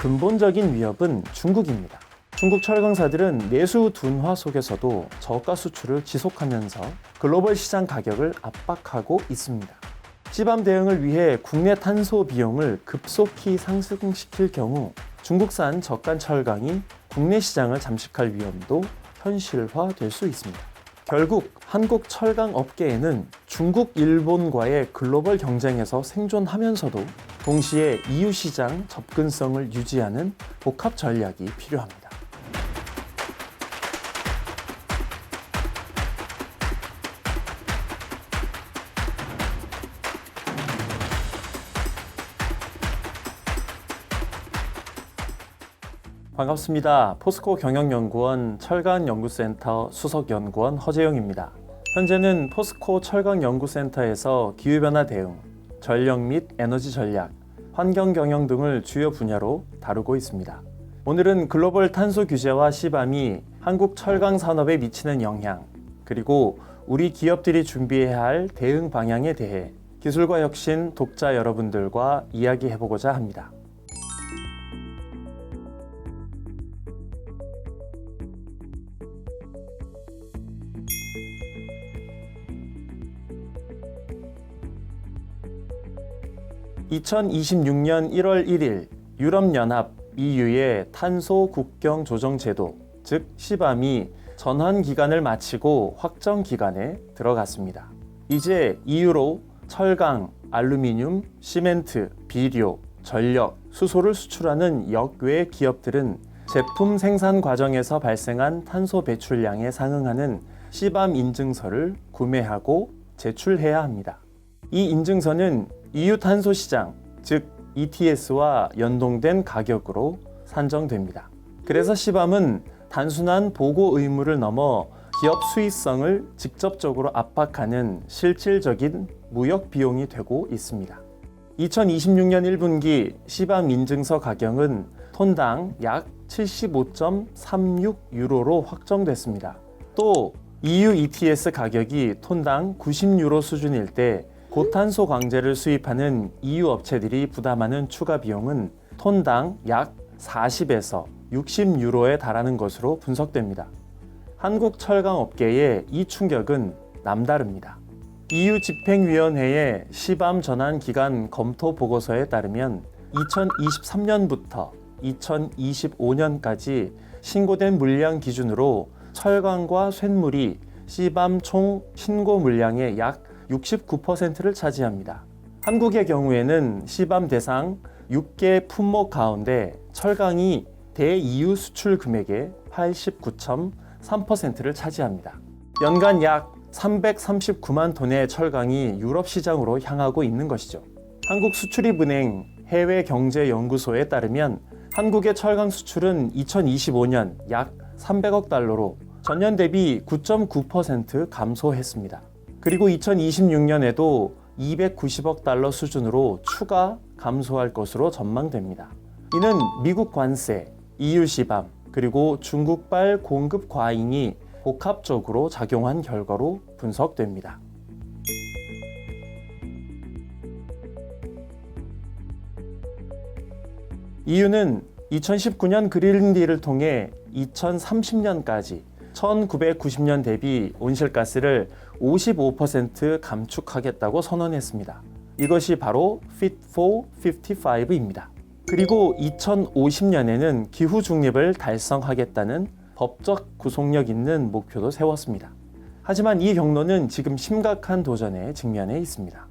근본적인 위협은 중국입니다. 중국 철강사들은 내수 둔화 속에서도 저가 수출을 지속하면서 글로벌 시장 가격을 압박하고 있습니다. 시밤 대응을 위해 국내 탄소 비용을 급속히 상승시킬 경우 중국산 저가 철강이 국내 시장을 잠식할 위험도 현실화될 수 있습니다. 결국 한국 철강 업계에는 중국, 일본과의 글로벌 경쟁에서 생존하면서도 동시에 EU 시장 접근성을 유지하는 복합 전략이 필요합니다. 반갑습니다. 포스코 경영연구원 철강연구센터 수석연구원 허재영입니다. 현재는 포스코 철강연구센터에서 기후변화 대응, 전력 및 에너지 전략, 환경경영 등을 주요 분야로 다루고 있습니다. 오늘은 글로벌 탄소 규제와 시밤이 한국 철강 산업에 미치는 영향, 그리고 우리 기업들이 준비해야 할 대응 방향에 대해 기술과 혁신 독자 여러분들과 이야기해보고자 합니다. (2026년 1월 1일) 유럽연합 EU의 탄소 국경 조정 제도, 즉 시밤이 전환 기간을 마치고 확정 기간에 들어갔습니다. 이제 EU로 철강, 알루미늄, 시멘트, 비료, 전력, 수소를 수출하는 역외 기업들은 제품 생산 과정에서 발생한 탄소 배출량에 상응하는 시밤 인증서를 구매하고 제출해야 합니다. 이 인증서는 EU 탄소 시장, 즉 ETS와 연동된 가격으로 산정됩니다. 그래서 시밤은 단순한 보고 의무를 넘어 기업 수익성을 직접적으로 압박하는 실질적인 무역 비용이 되고 있습니다. 2026년 1분기 시밤 인증서 가격은 톤당 약 75.36유로로 확정됐습니다. 또 EU ETS 가격이 톤당 90유로 수준일 때 고탄소 광제를 수입하는 EU 업체들이 부담하는 추가 비용은 톤당 약 40에서 60유로에 달하는 것으로 분석됩니다. 한국 철강 업계의 이 충격은 남다릅니다. EU 집행위원회의 시밤 전환 기간 검토 보고서에 따르면 2023년부터 2025년까지 신고된 물량 기준으로 철강과 쇳물이 시밤 총 신고 물량의 약 69%를 차지합니다. 한국의 경우에는 시밤 대상 6개 품목 가운데 철강이 대-EU 수출 금액의 89.3%를 차지합니다. 연간 약 339만 톤의 철강이 유럽 시장으로 향하고 있는 것이죠. 한국수출입은행 해외경제연구소에 따르면 한국의 철강 수출은 2025년 약 300억 달러로 전년 대비 9.9% 감소했습니다. 그리고 2026년에도 290억 달러 수준으로 추가 감소할 것으로 전망됩니다. 이는 미국 관세, EU 시밤, 그리고 중국발 공급 과잉이 복합적으로 작용한 결과로 분석됩니다. EU는 2019년 그린딜을 통해 2030년까지 1990년 대비 온실가스를 55% 감축하겠다고 선언했습니다. 이것이 바로 Fit for 55입니다. 그리고 2050년에는 기후 중립을 달성하겠다는 법적 구속력 있는 목표도 세웠습니다. 하지만 이 경로는 지금 심각한 도전에 직면해 있습니다.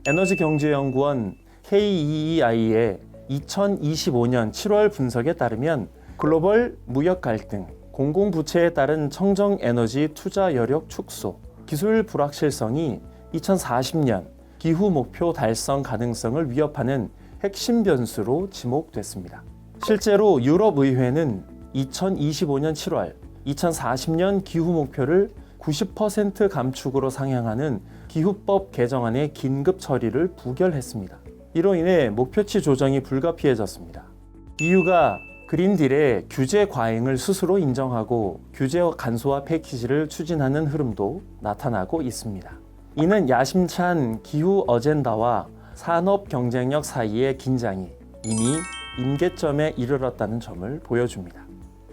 에너지경제연구원 KEEI의 2025년 7월 분석에 따르면 글로벌 무역 갈등, 공공부채에 따른 청정에너지 투자 여력 축소, 기술 불확실성이 2040년 기후 목표 달성 가능성을 위협하는 핵심 변수로 지목됐습니다. 실제로 유럽의회는 2025년 7월 2040년 기후 목표를 90% 감축으로 상향하는 기후법 개정안의 긴급 처리를 부결했습니다. 이로 인해 목표치 조정이 불가피해졌습니다. EU가 그린딜의 규제 과잉을 스스로 인정하고 규제 간소화 패키지를 추진하는 흐름도 나타나고 있습니다. 이는 야심찬 기후 어젠다와 산업 경쟁력 사이의 긴장이 이미 임계점에 이르렀다는 점을 보여줍니다.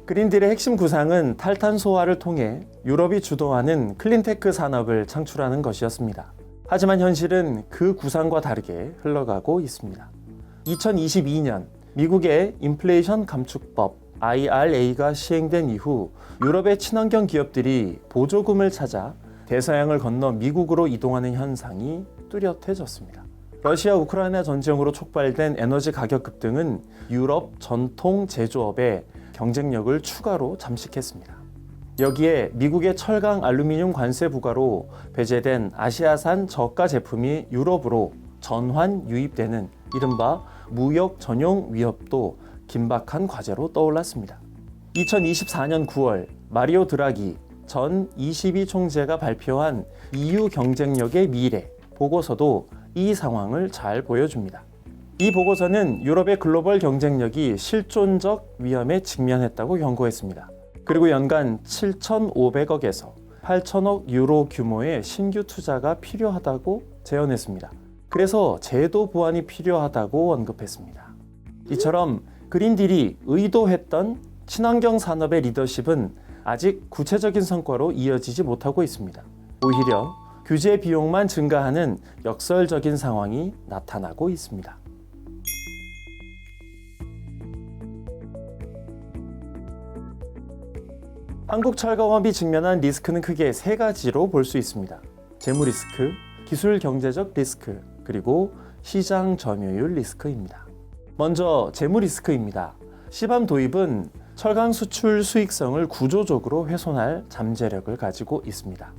그린딜의 핵심 구상은 탈탄소화를 통해 유럽이 주도하는 클린테크 산업을 창출하는 것이었습니다. 하지만 현실은 그 구상과 다르게 흘러가고 있습니다. 2022년 미국의 인플레이션 감축법 IRA가 시행된 이후 유럽의 친환경 기업들이 보조금을 찾아 대서양을 건너 미국으로 이동하는 현상이 뚜렷해졌습니다. 러시아 우크라이나 전쟁으로 촉발된 에너지 가격 급등은 유럽 전통 제조업의 경쟁력을 추가로 잠식했습니다. 여기에 미국의 철강 알루미늄 관세 부과로 배제된 아시아산 저가 제품이 유럽으로 전환 유입되는 이른바 무역 전용 위협도 긴박한 과제로 떠올랐습니다. 2024년 9월 마리오 드라기 전 ECB 총재가 발표한 EU 경쟁력의 미래 보고서도 이 상황을 잘 보여줍니다. 이 보고서는 유럽의 글로벌 경쟁력이 실존적 위험에 직면했다고 경고했습니다. 그리고 연간 7,500억에서 8,000억 유로 규모의 신규 투자가 필요하다고 제언했습니다. 그래서 제도 보완이 필요하다고 언급했습니다. 이처럼 그린딜이 의도했던 친환경 산업의 리더십은 아직 구체적인 성과로 이어지지 못하고 있습니다. 오히려 규제 비용만 증가하는 역설적인 상황이 나타나고 있습니다. 한국철강업이 직면한 리스크는 크게 세 가지로 볼 수 있습니다. 재무 리스크, 기술 경제적 리스크, 그리고 시장 점유율 리스크입니다. 먼저 재무 리스크입니다. 시밤 도입은 철강 수출 수익성을 구조적으로 훼손할 잠재력을 가지고 있습니다.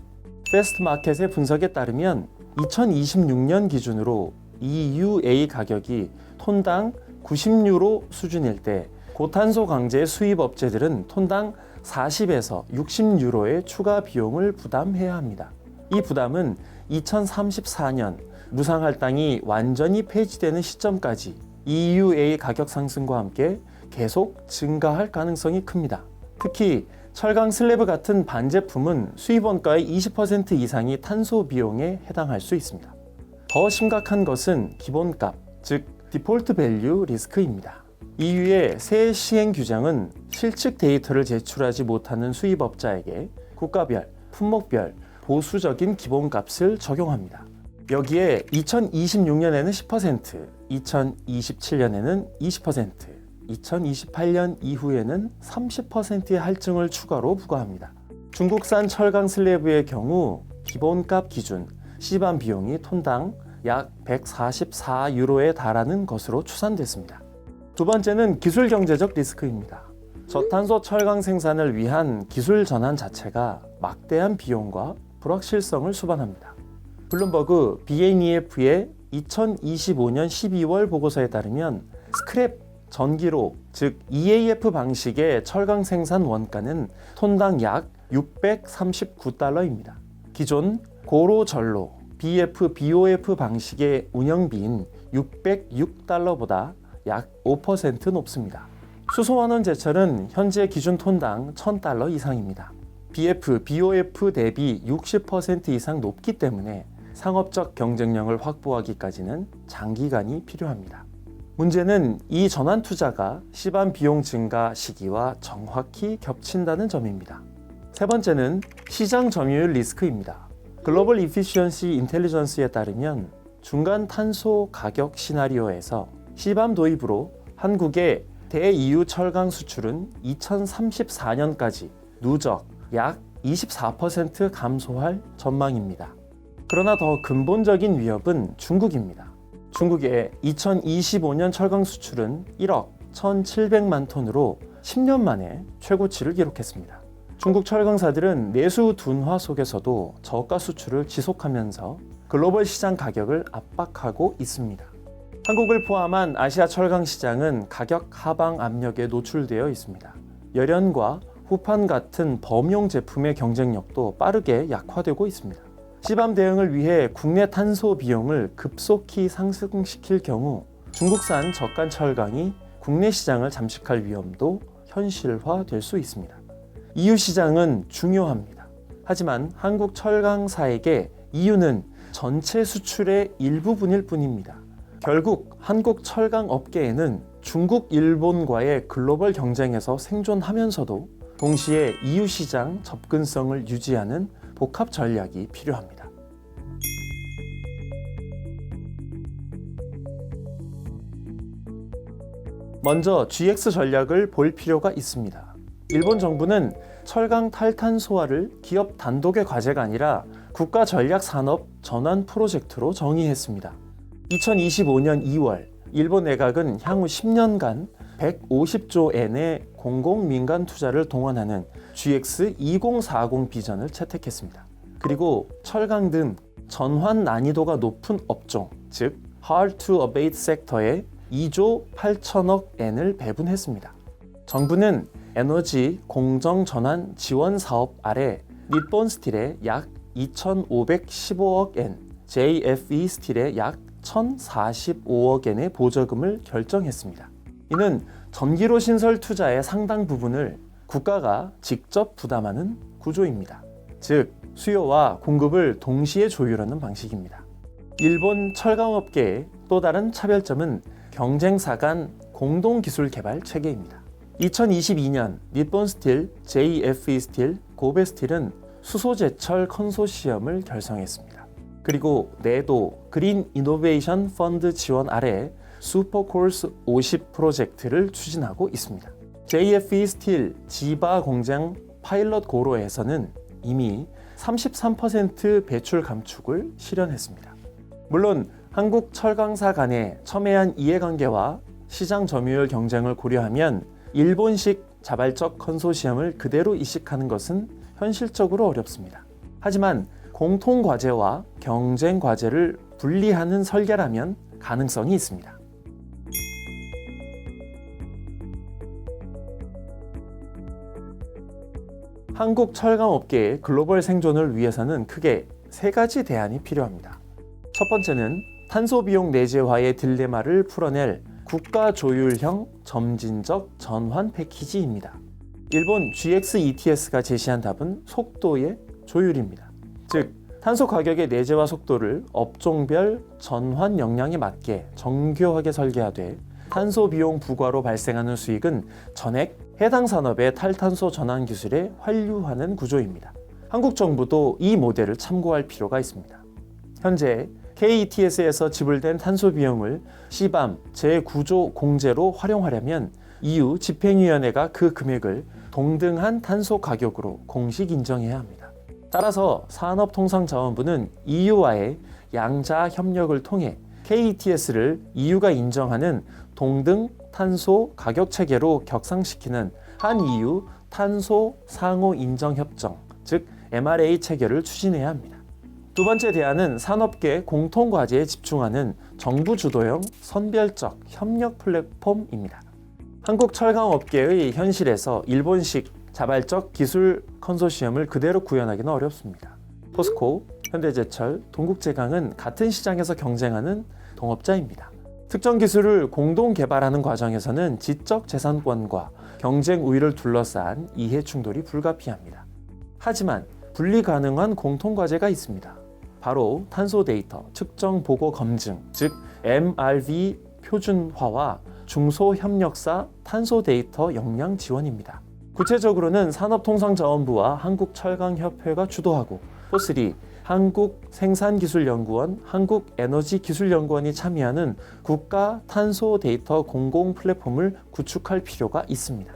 패스트마켓의 분석에 따르면 2026년 기준으로 EUA 가격이 톤당 90유로 수준일 때 고탄소 강제 수입 업체들은 톤당 40에서 60유로의 추가 비용을 부담해야 합니다. 이 부담은 2034년 무상할당이 완전히 폐지되는 시점까지 EUA 가격 상승과 함께 계속 증가할 가능성이 큽니다. 특히 철강 슬래브 같은 반제품은 수입 원가의 20% 이상이 탄소 비용에 해당할 수 있습니다. 더 심각한 것은 기본값, 즉 디폴트 밸류 리스크입니다. EU의 새 시행 규정은 실측 데이터를 제출하지 못하는 수입업자에게 국가별, 품목별 보수적인 기본값을 적용합니다. 여기에 2026년에는 10%, 2027년에는 20%, 2028년 이후에는 30%의 할증을 추가로 부과합니다. 중국산 철강 슬래브의 경우 기본값 기준 시밤 비용이 톤당 약 144유로에 달하는 것으로 추산됐습니다. 두 번째는 기술 경제적 리스크입니다. 저탄소 철강 생산을 위한 기술 전환 자체가 막대한 비용과 불확실성을 수반합니다. 블룸버그 BNEF의 2025년 12월 보고서에 따르면 스크랩 전기로 즉 EAF 방식의 철강 생산 원가는 톤당 약 639달러입니다. 기존 고로 전로 BF, BOF 방식의 운영비인 606달러보다 약 5% 높습니다. 수소환원 제철은 현재 기준 톤당 1000달러 이상입니다. BF, BOF 대비 60% 이상 높기 때문에 상업적 경쟁력을 확보하기까지는 장기간이 필요합니다. 문제는 이 전환 투자가 시밤 비용 증가 시기와 정확히 겹친다는 점입니다. 세 번째는 시장 점유율 리스크입니다. 글로벌 이피시언시 인텔리전스에 따르면 중간 탄소 가격 시나리오에서 시밤 도입으로 한국의 대EU 철강 수출은 2034년까지 누적 약 24% 감소할 전망입니다. 그러나 더 근본적인 위협은 중국입니다. 중국의 2025년 철강 수출은 1억 1,700만 톤으로 10년 만에 최고치를 기록했습니다. 중국 철강사들은 내수 둔화 속에서도 저가 수출을 지속하면서 글로벌 시장 가격을 압박하고 있습니다. 한국을 포함한 아시아 철강 시장은 가격 하방 압력에 노출되어 있습니다. 열연과 후판 같은 범용 제품의 경쟁력도 빠르게 약화되고 있습니다. 시밤 대응을 위해 국내 탄소 비용을 급속히 상승시킬 경우 중국산 저가 철강이 국내 시장을 잠식할 위험도 현실화될 수 있습니다. EU 시장은 중요합니다. 하지만 한국 철강사에게 EU는 전체 수출의 일부분일 뿐입니다. 결국 한국 철강 업계에는 중국, 일본과의 글로벌 경쟁에서 생존하면서도 동시에 EU 시장 접근성을 유지하는 복합 전략이 필요합니다. 먼저 GX 전략을 볼 필요가 있습니다. 일본 정부는 철강 탈탄소화를 기업 단독의 과제가 아니라 국가 전략 산업 전환 프로젝트로 정의했습니다. 2025년 2월 일본 내각은 향후 10년간 150조 엔의 공공 민간 투자를 동원하는 GX 2040 비전을 채택했습니다. 그리고 철강 등 전환 난이도가 높은 업종, 즉 Hard to Abate 섹터에 2조 8천억 엔을 배분했습니다. 정부는 에너지 공정 전환 지원 사업 아래 니폰 스틸에 약 2,515억 엔, JFE 스틸에 약 1,045억 엔의 보조금을 결정했습니다. 이는 전기로 신설 투자의 상당 부분을 국가가 직접 부담하는 구조입니다. 즉, 수요와 공급을 동시에 조율하는 방식입니다. 일본 철강업계의 또 다른 차별점은 경쟁사 간 공동기술 개발 체계입니다. 2022년 니폰 스틸, JFE 스틸, 고베 스틸은 수소제철 컨소시엄을 결성했습니다. 그리고 내도 그린 이노베이션 펀드 지원 아래 슈퍼콜스 50 프로젝트를 추진하고 있습니다. JFE 스틸 지바 공장 파일럿 고로에서는 이미 33% 배출 감축을 실현했습니다. 물론 한국 철강사 간의 첨예한 이해관계와 시장 점유율 경쟁을 고려하면 일본식 자발적 컨소시엄을 그대로 이식하는 것은 현실적으로 어렵습니다. 하지만 공통 과제와 경쟁 과제를 분리하는 설계라면 가능성이 있습니다. 한국 철강업계의 글로벌 생존을 위해서는 크게 세 가지 대안이 필요합니다. 첫 번째는 탄소 비용 내재화의 딜레마를 풀어낼 국가 조율형 점진적 전환 패키지입니다. 일본 GX ETS가 제시한 답은 속도의 조율입니다. 즉, 탄소 가격의 내재화 속도를 업종별 전환 역량에 맞게 정교하게 설계하되 탄소 비용 부과로 발생하는 수익은 전액 해당 산업의 탈탄소 전환 기술에 환류하는 구조입니다. 한국 정부도 이 모델을 참고할 필요가 있습니다. 현재 KETS에서 지불된 탄소 비용을 CBAM 제9조 공제로 활용하려면 EU 집행위원회가 그 금액을 동등한 탄소 가격으로 공식 인정해야 합니다. 따라서 산업통상자원부는 EU와의 양자 협력을 통해 KETS를 EU가 인정하는 동등 탄소 가격 체계로 격상시키는 한-EU 탄소 상호 인정 협정, 즉 MRA 체계를 추진해야 합니다. 두 번째 대안은 산업계 공통 과제에 집중하는 정부 주도형 선별적 협력 플랫폼입니다. 한국 철강업계의 현실에서 일본식 자발적 기술 컨소시엄을 그대로 구현하기는 어렵습니다. 포스코, 현대제철, 동국제강은 같은 시장에서 경쟁하는 동업자입니다. 특정 기술을 공동 개발하는 과정에서는 지적 재산권과 경쟁 우위를 둘러싼 이해 충돌이 불가피합니다. 하지만 분리 가능한 공통 과제가 있습니다. 바로 탄소 데이터 측정 보고 검증, 즉 MRV 표준화와 중소협력사 탄소 데이터 역량 지원입니다. 구체적으로는 산업통상자원부와 한국철강협회가 주도하고 포스리, 한국생산기술연구원, 한국에너지기술연구원이 참여하는 국가 탄소 데이터 공공 플랫폼을 구축할 필요가 있습니다.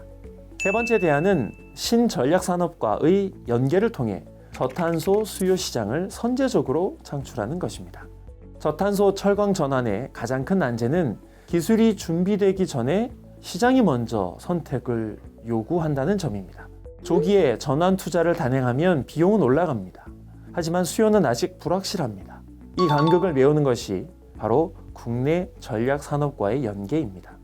세 번째 대안은 신전략산업과의 연계를 통해 저탄소 수요 시장을 선제적으로 창출하는 것입니다. 저탄소 철강 전환의 가장 큰 난제는 기술이 준비되기 전에 시장이 먼저 선택을 요구한다는 점입니다. 조기에 전환 투자를 단행하면 비용은 올라갑니다. 하지만 수요는 아직 불확실합니다. 이 간극을 메우는 것이 바로 국내 전략산업과의 연계입니다.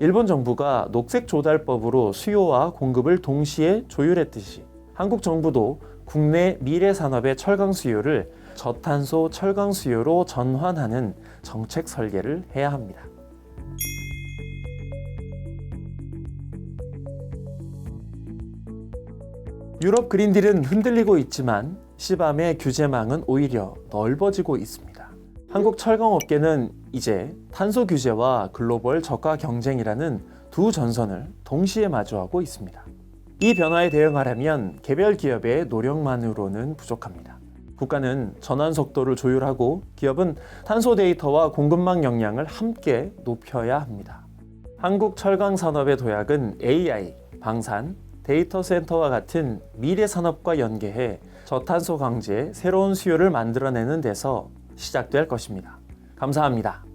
일본 정부가 녹색조달법으로 수요와 공급을 동시에 조율했듯이 한국 정부도 국내 미래 산업의 철강 수요를 저탄소 철강 수요로 전환하는 정책 설계를 해야 합니다. 유럽 그린딜은 흔들리고 있지만 CBAM의 규제망은 오히려 넓어지고 있습니다. 한국철강업계는 이제 탄소 규제와 글로벌 저가 경쟁이라는 두 전선을 동시에 마주하고 있습니다. 이 변화에 대응하려면 개별 기업의 노력만으로는 부족합니다. 국가는 전환 속도를 조율하고 기업은 탄소 데이터와 공급망 역량을 함께 높여야 합니다. 한국철강산업의 도약은 AI, 방산, 데이터 센터와 같은 미래 산업과 연계해 저탄소 강제의 새로운 수요를 만들어내는 데서 시작될 것입니다. 감사합니다.